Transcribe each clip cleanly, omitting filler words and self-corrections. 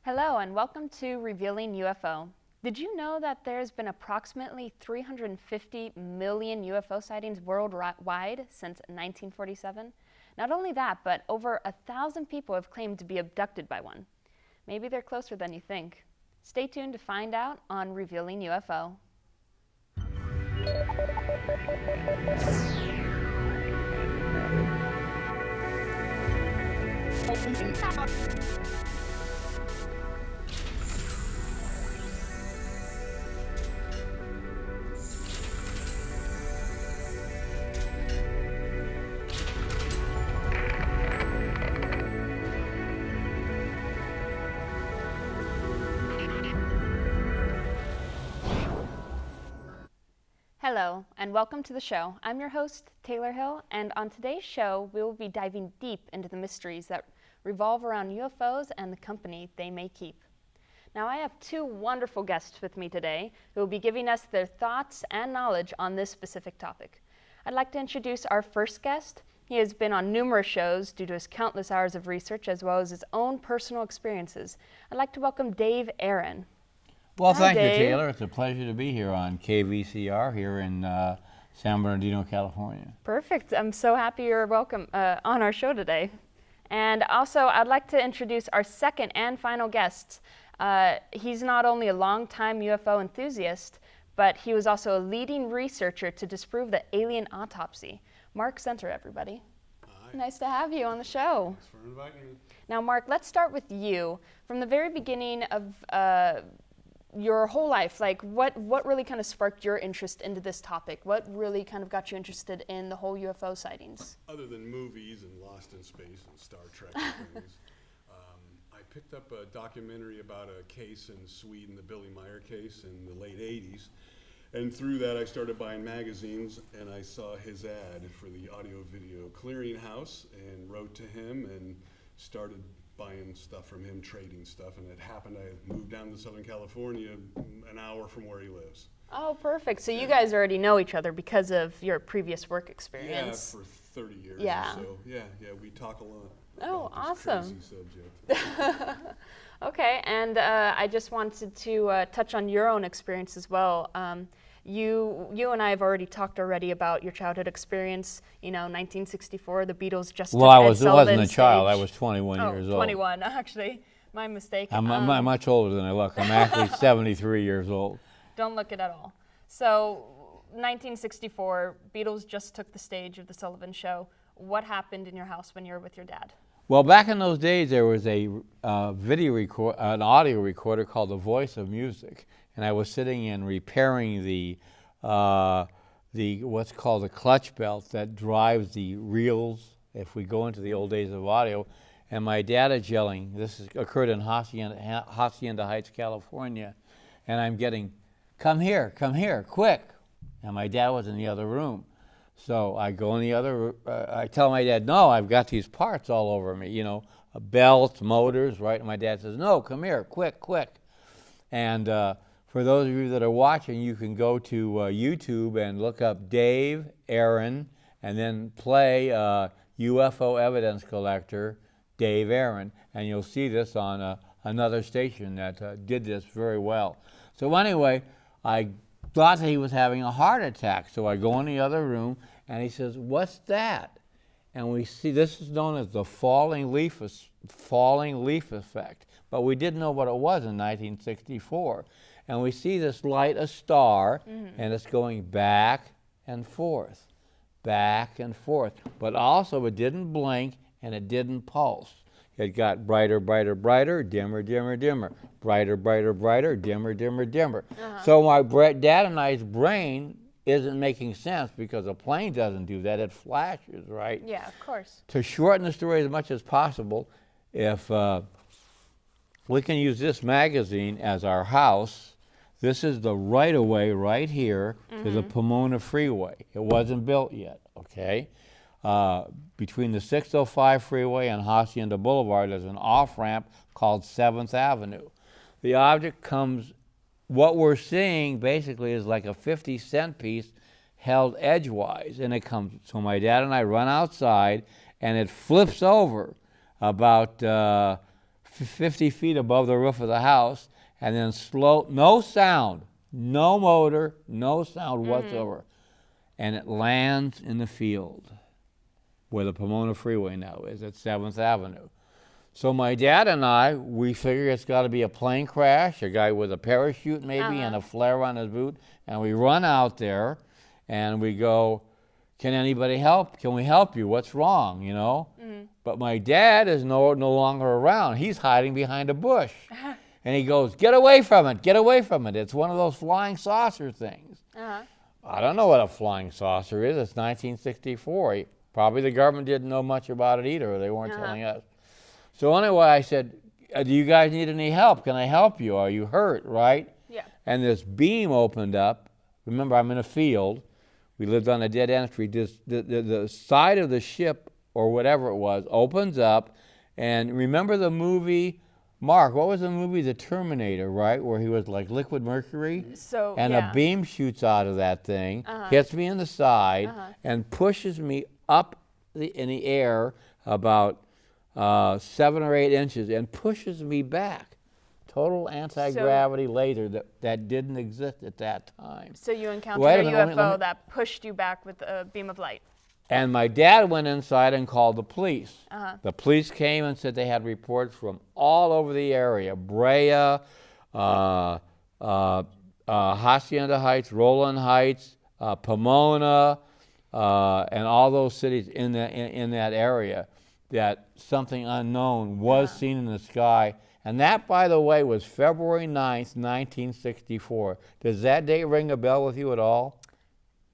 Hello and welcome to Revealing UFO. Did you know that there's been approximately 350 million UFO sightings worldwide since 1947? Not only that, but over 1,000 people have claimed to be abducted by one. Maybe they're closer than you think. Stay tuned to find out on Revealing UFO. Hello, and welcome to the show. I'm your host, Taylor Hill, and on today's show, we will be diving deep into the mysteries that revolve around UFOs and the company they may keep. Now, I have two wonderful guests with me today who will be giving us their thoughts and knowledge on this specific topic. I'd like to introduce our first guest. He has been on numerous shows due to his countless hours of research as well as his own personal experiences. I'd like to welcome Dave Aaron. Well, Hi, thank Dave. you, Taylor. It's a pleasure to be here on KVCR here in San Bernardino, California. Perfect. I'm so happy you're welcome on our show today. And also, I'd like to introduce our second and final guest. He's not only a longtime UFO enthusiast, but he was also a leading researcher to disprove the alien autopsy. Mark Center, everybody. Hi. Nice to have you on the show. Thanks for inviting me. Now, Mark, let's start with you. From the very beginning of your whole life, like what really kind of sparked your interest into this topic? What really kind of got you interested in the whole UFO sightings? Other than movies and Lost in Space and Star Trek and things, I picked up a documentary about a case in Sweden, the Billy Meyer case in the late 80s. And through that, I started buying magazines, and I saw his ad for the audio-video clearinghouse and wrote to him and started buying stuff from him, trading stuff, and it happened I moved down to Southern California an hour from where he lives. Oh, perfect. So you guys already know each other because of your previous work experience. Yeah, for 30 years Yeah. or so. Yeah, we talk a lot Oh, about this awesome. crazy subject. Okay, and I just wanted to touch on your own experience as well. You and I have already talked already about your childhood experience. 1964, the Beatles just Well, took I Ed wasn't Sullivan's a child. I stage. was 21 years old. 21, actually. My mistake. I'm much older than I look. I'm actually 73 years old. Don't look it at all. So, 1964, Beatles just took the stage of the Sullivan Show. What happened in your house when you were with your dad? Well, back in those days, there was a an audio recorder called The Voice of Music, and I was sitting and repairing the what's called a clutch belt that drives the reels. If we go into the old days of audio, and my dad is yelling. Occurred in Hacienda Heights, California, and I'm getting, come here, quick!" And my dad was in the other room. So I go in the other, I tell my dad, "No, I've got these parts all over me, belts, motors," right? And my dad says, "No, come here, quick." And for those of you that are watching, you can go to YouTube and look up Dave Aaron and then play UFO evidence collector, Dave Aaron, and you'll see this on another station that did this very well. So anyway, I thought that he was having a heart attack. So I go in the other room, and he says, "What's that?" And we see this is known as the falling leaf effect. But we didn't know what it was in 1964. And we see this light, a star, and it's going back and forth. But also it didn't blink, and it didn't pulse. It got brighter, dimmer, brighter, dimmer. So my dad and I's brain isn't making sense because a plane doesn't do that. It flashes, right? Yeah, of course. To shorten the story as much as possible, if we can use this magazine as our house, this is the right-of-way right here to the Pomona Freeway. It wasn't built yet, okay? Between the 605 freeway and Hacienda Boulevard, there's an off-ramp called 7th Avenue. The object comes, what we're seeing basically is like a 50-cent piece held edgewise, and it comes, so my dad and I run outside, and it flips over about 50 feet above the roof of the house, and then no sound, no motor, no sound whatsoever. And it lands in the field where the Pomona Freeway now is at 7th Avenue. So my dad and I, we figure it's got to be a plane crash, a guy with a parachute maybe and a flare on his boot, and we run out there and we go, can anybody help? Can we help you? What's wrong, you know? But my dad is no longer around. He's hiding behind a bush. And he goes, get away from it, get away from it. It's one of those flying saucer things. I don't know what a flying saucer is. It's 1964. Probably the government didn't know much about it either, or they weren't telling us. So anyway, I said, do you guys need any help? Can I help you? Are you hurt, right? Yeah. And this beam opened up. Remember, I'm in a field. We lived on a dead end street. The side of the ship, or whatever it was, opens up. And remember the movie, Mark, what was the movie? The Terminator, right? Where he was like liquid mercury? So, and a beam shoots out of that thing, hits me in the side, and pushes me up in the air about 7 or 8 inches and pushes me back. Total anti-gravity laser that didn't exist at that time. So you encountered a UFO that pushed you back with a beam of light. And my dad went inside and called the police. The police came and said they had reports from all over the area, Brea, Hacienda Heights, Roland Heights, Pomona, and all those cities in that area, that something unknown was seen in the sky. And that, by the way, was February 9th, 1964. Does that date ring a bell with you at all?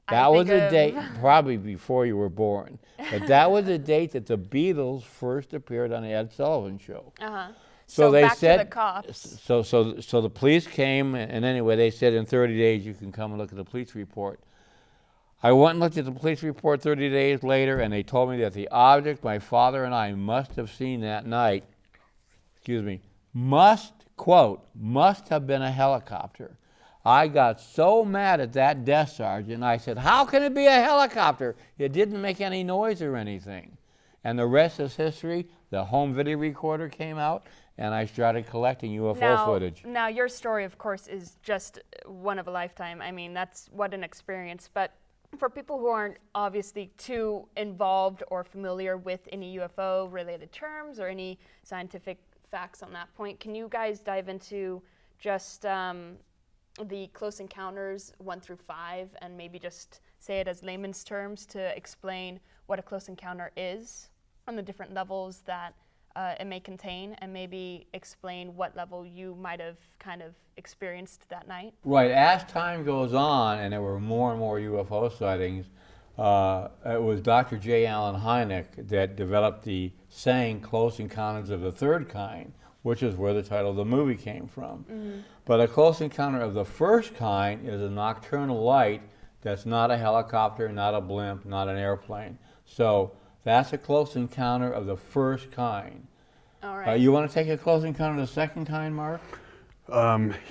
That was a date, probably before you were born, but that was the date that the Beatles first appeared on the Ed Sullivan Show. So they back said, to the cops. So the police came, and anyway, they said in 30 days you can come and look at the police report. I went and looked at the police report 30 days later, and they told me that the object my father and I must have seen that night, must have been a helicopter. I got so mad at that desk sergeant, I said, how can it be a helicopter? It didn't make any noise or anything. And the rest is history. The home video recorder came out, and I started collecting UFO footage. Now, your story, of course, is just one of a lifetime. I mean, that's what an experience. But for people who aren't obviously too involved or familiar with any UFO-related terms or any scientific facts on that point, can you guys dive into just the close encounters 1 through 5, and maybe just say it as layman's terms to explain what a close encounter is on the different levels that it may contain, and maybe explain what level you might have kind of experienced that night? Right. As time goes on and there were more and more UFO sightings, it was Dr. J. Allen Hynek that developed the saying Close Encounters of the Third Kind, which is where the title of the movie came from. But a close encounter of the first kind is a nocturnal light that's not a helicopter, not a blimp, not an airplane. So that's a close encounter of the first kind. All right. You want to take a close encounter of the second kind, Mark?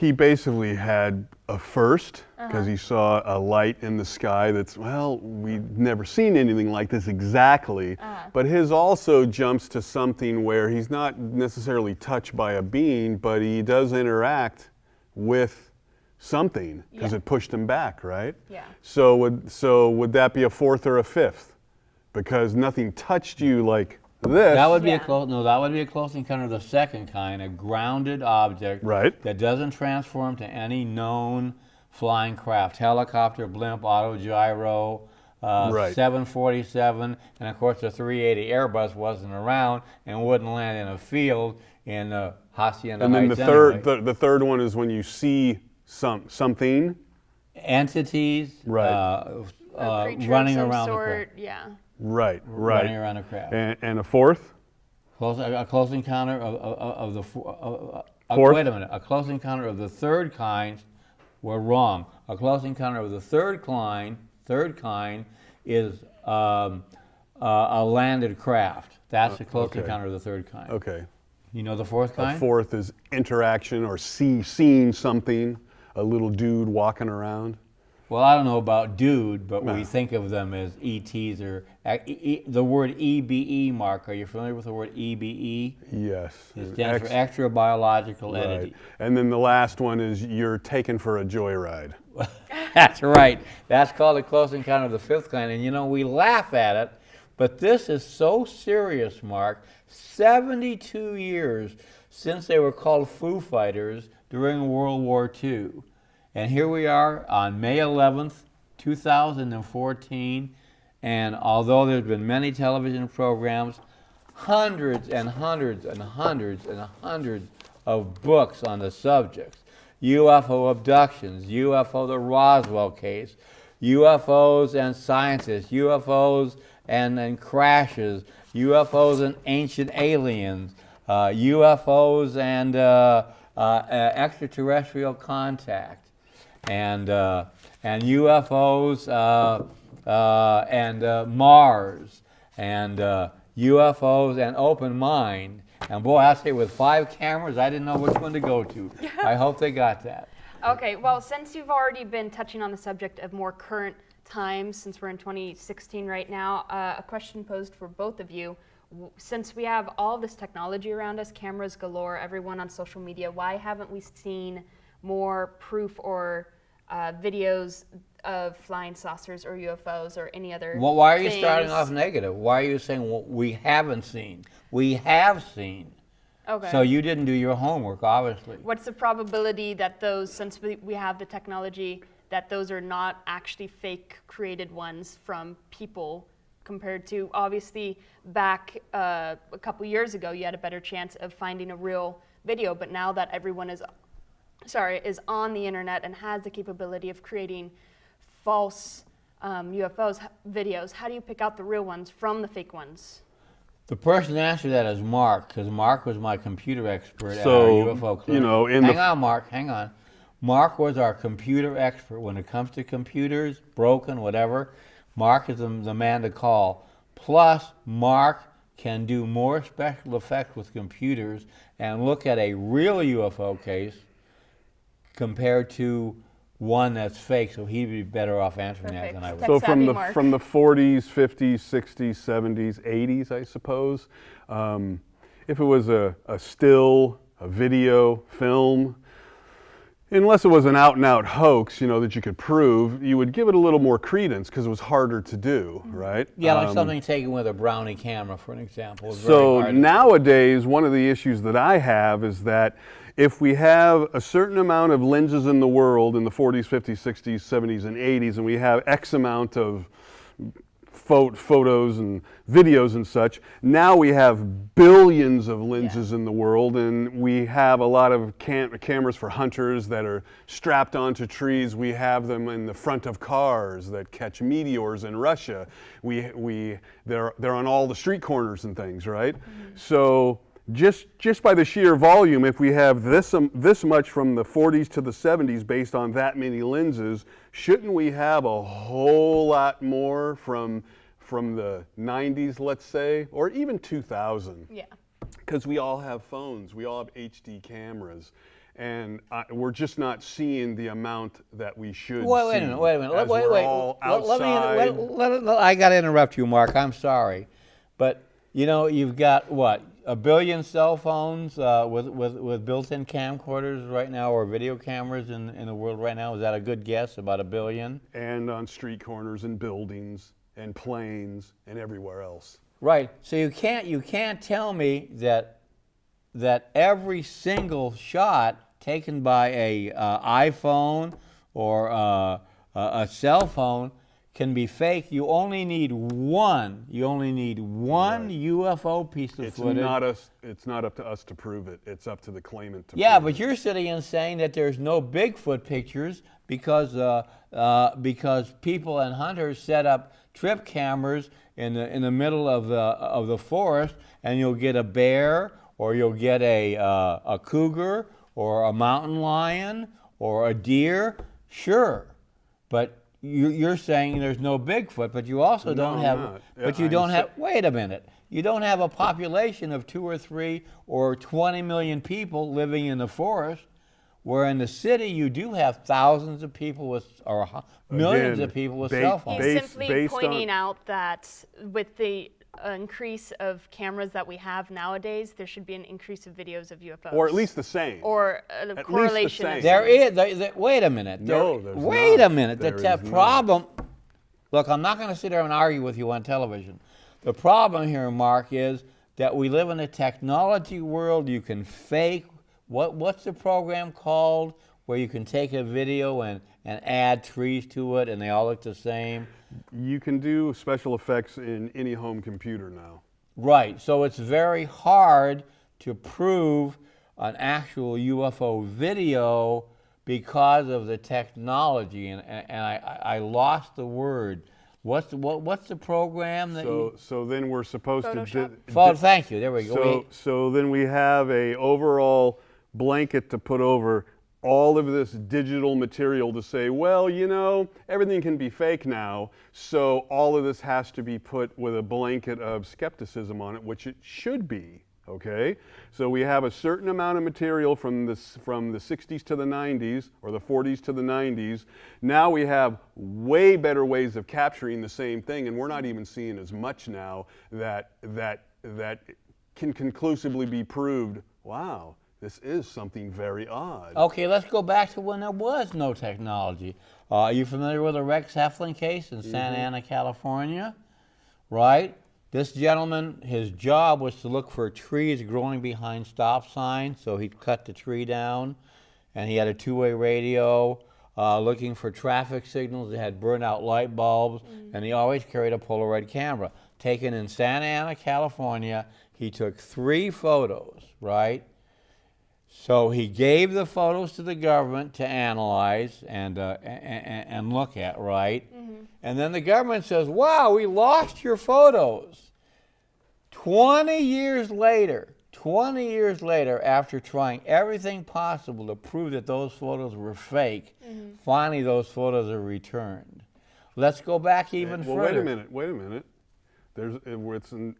He basically had a first, because he saw a light in the sky that's, well, we've never seen anything like this exactly. But his also jumps to something where he's not necessarily touched by a being, but he does interact with something, because it pushed him back, right? Yeah. So would that be a fourth or a fifth? Because nothing touched you like this. That would be that would be a close encounter of the second kind, a grounded object that doesn't transform to any known flying craft, helicopter, blimp, autogyro, 747, and of course the 380 Airbus wasn't around and wouldn't land in a field in Hacienda Heights. And then the third one is when you see something, entities, running around the craft. Right. Running around a craft. And a fourth? A close encounter of the fourth. Wait a minute. A close encounter of the third kind. We're wrong. A close encounter of the third kind is a landed craft. That's a close encounter of the third kind. Okay. You know the fourth kind? A fourth is interaction or seeing something, a little dude walking around. Well, I don't know about dude, but No. we think of them as ETs or the word EBE, Mark. Are you familiar with the word EBE? Yes. It stands for extra biological Right. entity. And then the last one is you're taken for a joyride. That's right. That's called a close encounter of the fifth kind. And you know, we laugh at it, but this is so serious, Mark. 72 years since they were called Foo Fighters during World War II. And here we are on May 11th, 2014. And although there's been many television programs, hundreds and hundreds and hundreds and hundreds of books on the subjects. UFO abductions, UFO the Roswell case, UFOs and scientists, UFOs and crashes, UFOs and ancient aliens, UFOs and extraterrestrial contact, and UFOs and Mars, and UFOs and open mind. And boy, I say with 5 cameras, I didn't know which one to go to. I hope they got that. Okay, well, since you've already been touching on the subject of more current times, since we're in 2016 right now, a question posed for both of you. Since we have all this technology around us, cameras galore, everyone on social media, why haven't we seen more proof or videos of flying saucers or UFOs or any other Well, why are you things? starting off negative? Why are you saying what we haven't seen? We have seen. Okay. So you didn't do your homework, obviously. What's the probability that those, since we have the technology, that those are not actually fake created ones from people compared to, obviously, back a couple years ago, you had a better chance of finding a real video, but now that everyone is on the internet and has the capability of creating false UFOs videos, how do you pick out the real ones from the fake ones? The person to answer that is Mark, because Mark was my computer expert at our So, UFO clinic. you know, hang on, Mark, hang on. Mark was our computer expert. When it comes to computers, broken, whatever, Mark is the man to call. Plus, Mark can do more special effects with computers and look at a real UFO case compared to one that's fake, so he'd be better off answering that than I would. So Tech-savvy Mark. from the 40s, 50s, 60s, 70s, 80s, I suppose, if it was a still, a video, film, unless it was an out-and-out hoax, you know, that you could prove, you would give it a little more credence because it was harder to do, right? Yeah, like something taken with a Brownie camera, for an example. Is very So hard to- nowadays, one of the issues that I have is that if we have a certain amount of lenses in the world in the 40s, 50s, 60s, 70s, and 80s, and we have X amount of photos and videos and such, now we have billions of lenses in the world, and we have a lot of cameras for hunters that are strapped onto trees. We have them in the front of cars that catch meteors in Russia. They're on all the street corners and things, right? Mm-hmm. So just by the sheer volume, if we have this much from the 40s to the 70s based on that many lenses, shouldn't we have a whole lot more from the 90s, let's say, or even 2000? Yeah. Because we all have phones, we all have HD cameras, and we're just not seeing the amount that we should see. Wait a minute. As we're all outside. I got to interrupt you, Mark. I'm sorry. But, you know, you've got, what, a billion cell phones with built-in camcorders right now, or video cameras in the world right now. Is that a good guess, about a billion? And on street corners and buildings and planes and everywhere else. Right. So you can't tell me that every single shot taken by a iPhone or a cell phone can be fake. You only need one. You only need one UFO piece of footage. It's not up to us to prove it. It's up to the claimant to Yeah, prove but it. you're sitting and saying that there's no Bigfoot pictures because people and hunters set up trip cameras in the middle of the forest, and you'll get a bear, or you'll get a cougar, or a mountain lion, or a deer. Sure, but you're saying there's no Bigfoot, but you also don't have. not. But you don't have. Wait a minute. You don't have a population of 2 or 3 or 20 million people living in the forest. Where in the city you do have thousands of people millions Again, of people with ba- cell phones. He's Based- simply based pointing on- out that with the increase of cameras that we have nowadays, there should be an increase of videos of UFOs. Or at least the same. Or a least the correlation. same. Of There some- is. Wait a minute. No, there's wait not. a minute. There The is not. problem. Look, I'm not going to sit there and argue with you on television. The problem here, Mark, is that we live in a technology world. You can fake. What's the program called where you can take a video and add trees to it and they all look the same? You can do special effects in any home computer now. Right. So it's very hard to prove an actual UFO video because of the technology. And I lost the word. What's the program that So then we're supposed Photoshop? Thank you. There we go. So then we have a overall blanket to put over all of this digital material to say, well, you know, everything can be fake now, so all of this has to be put with a blanket of skepticism on it, which it should be, okay? So we have a certain amount of material from the 60s to the 90s, or the 40s to the 90s. Now we have way better ways of capturing the same thing, and we're not even seeing as much now that can conclusively be proved, wow, this is something very odd. Okay, let's go back to when there was no technology. Are you familiar with the Rex Heflin case in Santa Ana, California? Right? This gentleman, his job was to look for trees growing behind stop signs, so he'd cut the tree down, and he had a two-way radio looking for traffic signals that had burned out light bulbs, and he always carried a Polaroid camera. Taken in Santa Ana, California, he took 3 photos, right? So he gave the photos to the government to analyze and look at, right? And then the government says, wow, we lost your photos. 20 years later, after trying everything possible to prove that those photos were fake, finally those photos are returned. Let's go back even further. Well, wait a minute.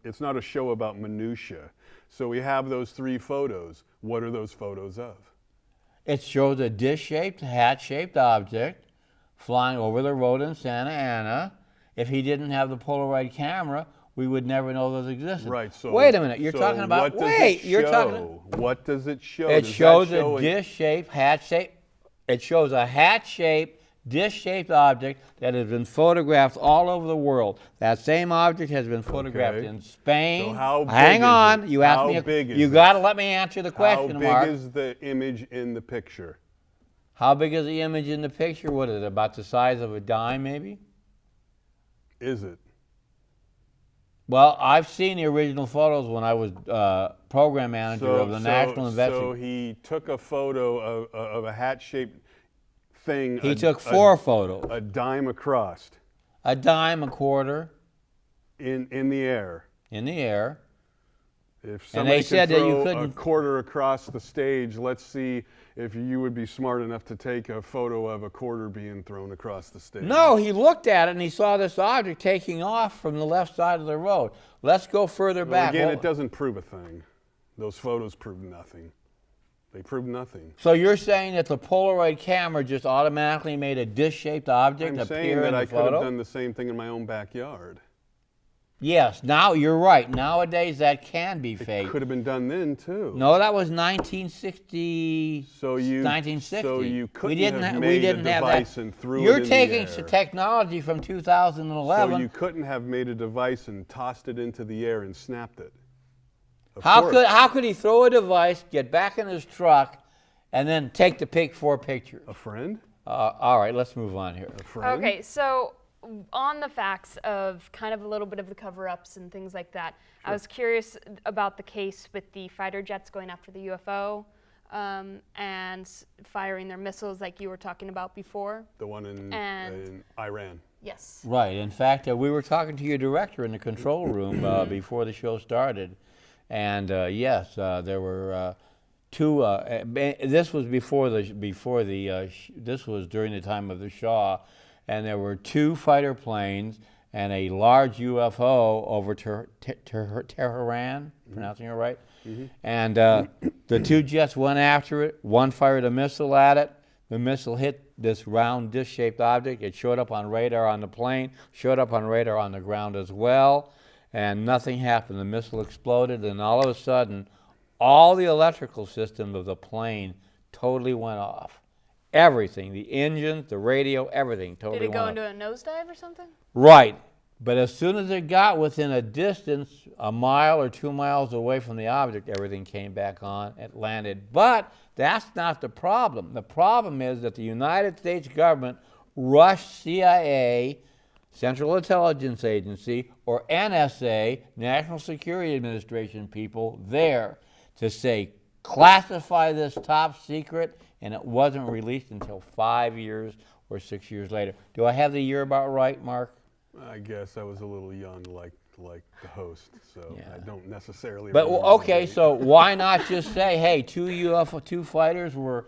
It's not a show about minutia. So we have those 3 photos. What are those photos of? It shows a dish-shaped, hat-shaped object flying over the road in Santa Ana. If he didn't have the Polaroid camera, we would never know those existed. Right. So wait a minute. You're so talking about. what does Wait. it You're show? talking. What does it show? It Does shows that show a dish-shaped, hat-shaped. It shows a hat-shaped, dish-shaped object that has been photographed all over the world. That same object has been photographed Okay. in Spain. So how big Hang is on. it? You asked How me. big is You it? got to let me answer the question, How Mark. big is the image in the picture? How big is the image in the picture? What is it? About the size of a dime, maybe? Is it? Well, I've seen the original photos when I was program manager of the National So Investigation. he took a photo of a hat-shaped thing. He took 4 photos. A dime across A dime, a quarter in the air. in the air. If And somebody they said could that you throw a couldn't- quarter across the stage, let's see if you would be smart enough to take a photo of a quarter being thrown across the stage. No, he looked at it and he saw this object taking off from the left side of the road. Let's go further Well, back. again, Hold- it doesn't prove a thing. Those photos prove nothing. They prove nothing. So you're saying that the Polaroid camera just automatically made a dish-shaped object I'm saying appear in that the I could photo? have done the same thing in my own backyard. Yes, now you're right. Nowadays that can be fake. Could have been done then too. No, that was 1960. So you 1960. so you we couldn't didn't have we made didn't a have device that. and threw You're it in taking the air. technology from 2011. So you couldn't have made a device and tossed it into the air and snapped it. Of how course. could he throw a device, get back in his truck, and then take the 4 pictures? A friend? All right, let's move on here. A friend? Okay, so on the facts of kind of a little bit of the cover-ups and things like that, I was curious about the case with the fighter jets going after the UFO and firing their missiles like you were talking about before. The one in Iran. Yes. Right. In fact, we were talking to your director in the control room before the show started, and yes, there were 2. This was this was during the time of the Shah, and there were 2 fighter planes and a large UFO over Tehran, pronouncing it right, And the two jets went after it. One fired a missile at it. The missile hit this round disc-shaped object. It showed up on radar on the plane, showed up on radar on the ground as well, and nothing happened. The missile exploded, and all of a sudden, all the electrical system of the plane totally went off. Everything, the engines, the radio, everything totally went off. Did it go into a nosedive or something? Right. But as soon as it got within a distance, a mile or 2 miles away from the object, everything came back on. It landed. But that's not the problem. The problem is that the United States government rushed CIA, Central Intelligence Agency, or NSA, National Security Administration people there to say, classify this top secret, and it wasn't released until 5 years or 6 years later. Do I have the year about right, Mark? I guess I was a little young, like the host, so Yeah. I don't necessarily. But remember okay, the date. so why not just say, hey, two fighters were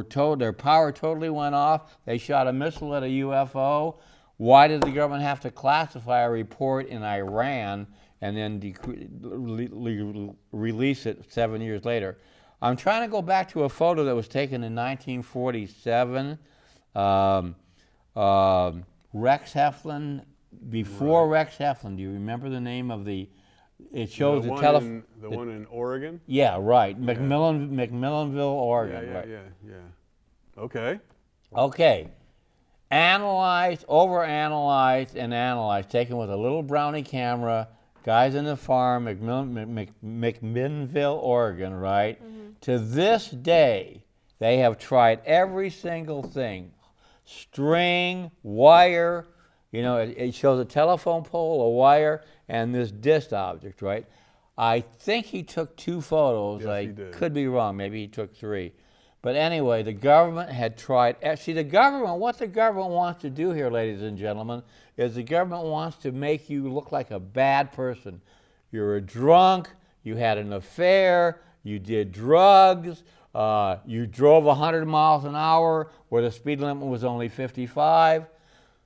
told their power totally went off. They shot a missile at a UFO. Why did the government have to classify a report in Iran and then release it 7 years later? I'm trying to go back to a photo that was taken in 1947. Rex Heflin, before Rex Heflin, do you remember the name of the? It shows the telephone. The one in Oregon. Yeah, right. McMillanville, Oregon. Right. Yeah. Okay. Okay. Analyzed, overanalyzed, and analyzed. Taken with a little brownie camera. Guys in the farm, McMinnville, Oregon. Right. To this day, they have tried every single thing. String, wire, it shows a telephone pole, a wire, and this disc object, right? I think he took 2 photos. Yes, I he did. could be wrong. Maybe he took 3. But anyway, the government had tried. See, what the government wants to do here, ladies and gentlemen, is the government wants to make you look like a bad person. You're a drunk, you had an affair, you did drugs, you drove 100 miles an hour where the speed limit was only 55.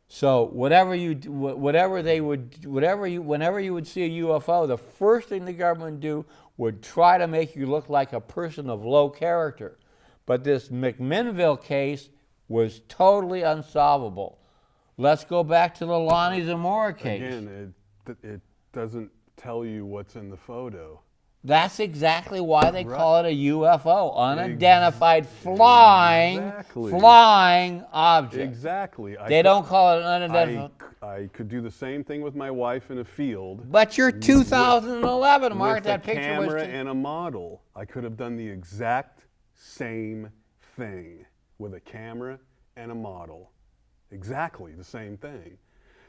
So whenever you would see a UFO, the first thing the government would do would try to make you look like a person of low character. But this McMinnville case was totally unsolvable. Let's go back to the Lonnie Zamora case. Again, it doesn't tell you what's in the photo. That's exactly why they call it a UFO, unidentified flying object. Exactly. They don't call it an unidentified. I could do the same thing with my wife in a field. But you're 2011, Mark. With That a picture was. camera and a model. I could have done the exact same thing with a camera and a model. Exactly the same thing.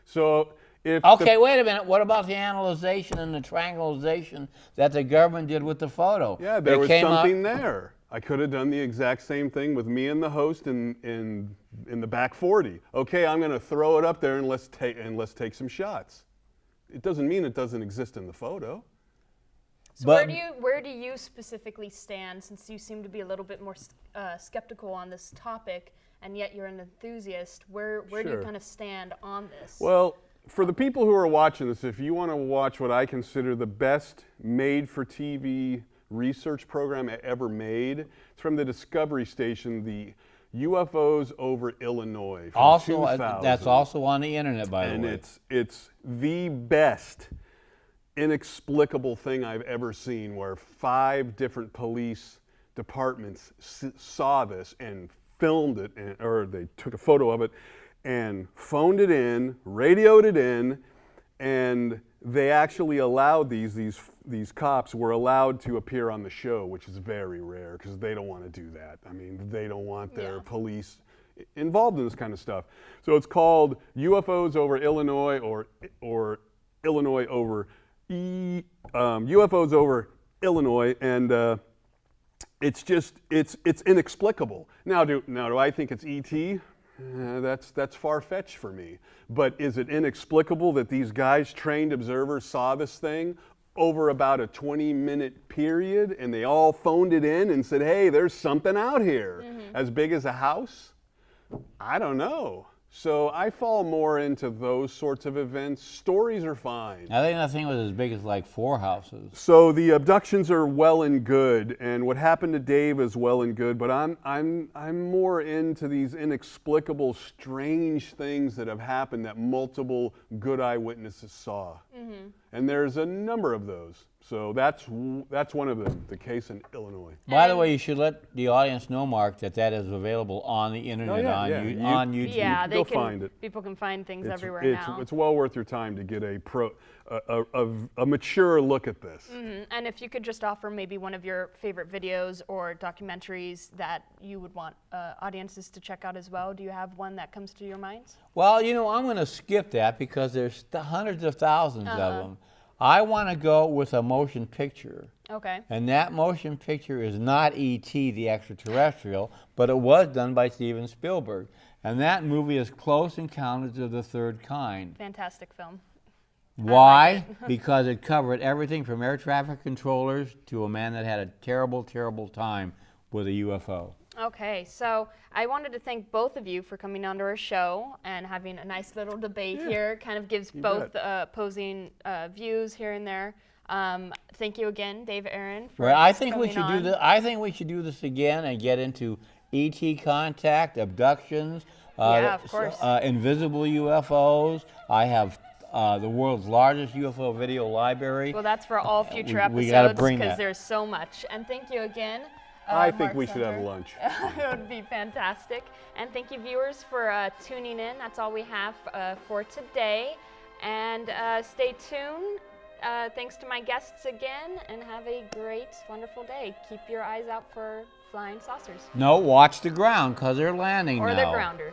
So if Wait a minute. What about the analyzation and the triangulation that the government did with the photo? Yeah, there was something there. I could have done the exact same thing with me and the host in the back 40. Okay, I'm going to throw it up there and let's take some shots. It doesn't mean it doesn't exist in the photo. So where do you specifically stand, since you seem to be a little bit more skeptical on this topic, and yet you're an enthusiast? Where do you kind of stand on this? Well, for the people who are watching this, if you want to watch what I consider the best made-for-TV research program ever made, it's from the Discovery Station, the UFOs over Illinois from Also, 2000. that's also on the internet, by the way. And it's the best inexplicable thing I've ever seen, where 5 different police departments saw this and filmed it, or they took a photo of it and phoned it in, radioed it in, and they actually allowed these cops were allowed to appear on the show, which is very rare because they don't want to do that. I mean, they don't want their police involved in this kind of stuff. So it's called UFOs over Illinois, or Illinois over UFOs over Illinois, and it's inexplicable. Now do I think it's ET? That's far-fetched for me. But is it inexplicable that these guys, trained observers, saw this thing over about a 20-minute period, and they all phoned it in and said, hey, there's something out here, as big as a house? I don't know. So I fall more into those sorts of events. Stories are fine. I think that thing was as big as like 4 houses. So the abductions are well and good, and what happened to Dave is well and good. But I'm more into these inexplicable, strange things that have happened that multiple good eyewitnesses saw, and there's a number of those. So that's one of them. The case in Illinois. By the way, you should let the audience know, Mark, that that is available on the internet, yeah, on, yeah. on YouTube. Yeah, Go find it. People can find things It's, everywhere it's, now. it's well worth your time to get a mature look at this. And if you could just offer maybe one of your favorite videos or documentaries that you would want audiences to check out as well, do you have one that comes to your mind? Well, you know, I'm going to skip that because there's hundreds of thousands of them. I want to go with a motion picture. Okay. And that motion picture is not E.T. the extraterrestrial, but it was done by Steven Spielberg. And that movie is Close Encounters of the Third Kind. Fantastic film. Why? Because it covered everything from air traffic controllers to a man that had a terrible, terrible time with a UFO. Okay, so I wanted to thank both of you for coming onto our show and having a nice little debate here. Kind of gives both opposing views here and there. Thank you again, Dave Aaron, for Right, I think we coming should on. do this. I think we should do this again and get into ET contact, abductions, Yeah, of course. invisible UFOs. I have the world's largest UFO video library. Well, that's for all future we gotta episodes bring because that. there's so much. And thank you again. I think Mark we should have Sumter. lunch. It would be fantastic. And thank you, viewers, for tuning in. That's all we have for today. And stay tuned. Thanks to my guests again, and have a great, wonderful day. Keep your eyes out for flying saucers. No, watch the ground because they're landing Or now. the grounder.